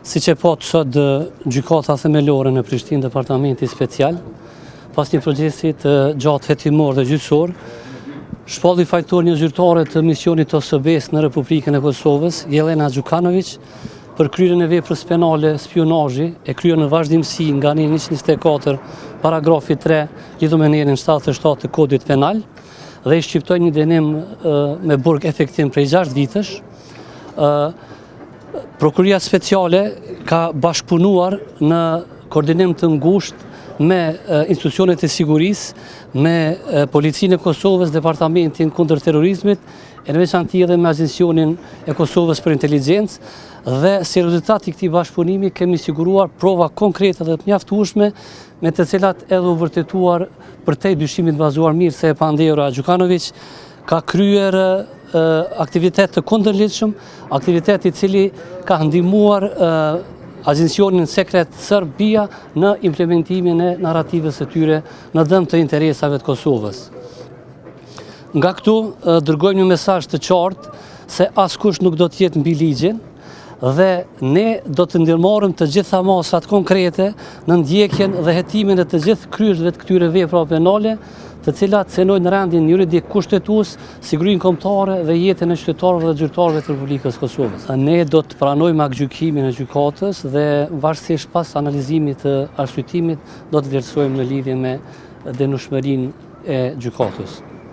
Siç e pat sot gjykata themelore në Prishtinë, departamenti special, pas një procesi të gjatë hetimor dhe gjyqësor, shpalli fajtor një zyrtare të misionit OSB-s në Republikën e Kosovës, Jelena Gjukanović, për kryerjen e veprës penale spionazhi e kryer në vazhdimsi nga një 124 paragrafi 3 lidhur me nerin 77 të kodit penal dhe i shqiptoi një dënim me burg efektiv prej 6 vitesh. Prokuria speciale ka bashkëpunuar në koordinim të ngushtë me institucionet e sigurisë, me Policinë e Kosovës, Departamentin kundër terrorizmit, e në veçantë edhe me Agjencionin e Kosovës për Inteligjencë, dhe si rezultat i këtij bashkëpunimi kemi siguruar prova konkrete dhe të mjaftueshme me të cilat edhe u vërtetuar përtej dyshimit bazuar mirë se e pandehura Gjukanović ka kryer aktivitet të kundërligjshëm, aktivitet i cili ka ndihmuar Agjencionin sekret Serbia në implementimin e narrativës së tyre në dëm të interesave të Kosovës. Nga këtu dërgojmë një mesazh të qartë se askush nuk do të jetë mbi ligjin dhe ne do të ndërmarrim të gjitha masat konkrete në ndjekjen dhe hetimin e të gjithë kryerjeve të këtyre veprave penale, të cilat cenojnë rendin juridik kushtetues, sigurinë kombëtare dhe jetën e qytetarëve dhe zyrtarëve të Republikës Kosovës. Ne do të pranojmë aktgjykimin e gjykatës dhe varësisht pas analizimit të arsyetimit do të vlerësojmë në lidhje me dënueshmërinë e gjykatës.